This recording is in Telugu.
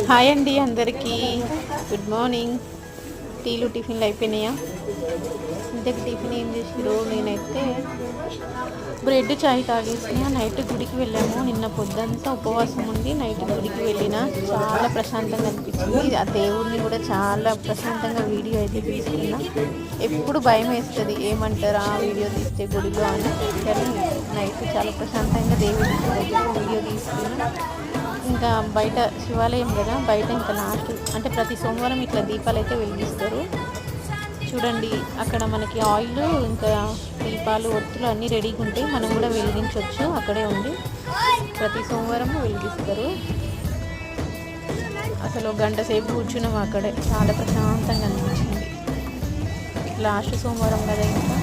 హాయ్ అండి అందరికీ, గుడ్ మార్నింగ్. టీలు టిఫిన్లు అయిపోయినాయా? ఇంతకు టిఫిన్ ఏం చేసిరు? నేనైతే బ్రెడ్ చాయ్ తాగేసిన. నైట్ గుడికి వెళ్ళాము. నిన్న పొద్దంతా ఉపవాసం ఉండి నైట్ గుడికి వెళ్ళిన. చాలా ప్రశాంతంగా అనిపించింది. ఆ దేవుడిని కూడా చాలా ప్రశాంతంగా వీడియో అయితే తీసుకున్నా. ఎప్పుడు భయం వేస్తుంది ఏమంటారా వీడియో తీస్తే గుడిలో అని, కానీ నైట్ చాలా ప్రశాంతంగా దేవుడి దగ్గర వీడియో తీసుకున్నా. ఇంకా బయట శివాలయం కదా, బయట ఇంకా లాస్ట్ అంటే ప్రతి సోమవారం ఇట్లా దీపాలు అయితే వెలిగిస్తారు. చూడండి అక్కడ మనకి ఆయిల్ ఇంకా దీపాలు ఒత్తులు అన్నీ రెడీగా ఉంటాయి. మనం కూడా వెలిగించవచ్చు. అక్కడే ఉండి ప్రతి సోమవారం వెలిగిస్తారు. అసలు గంట సేపు కూర్చున్నాం అక్కడే. చాలా ప్రశాంతంగా అనిపించింది. లాస్ట్ సోమవారం కదా, ఇంకా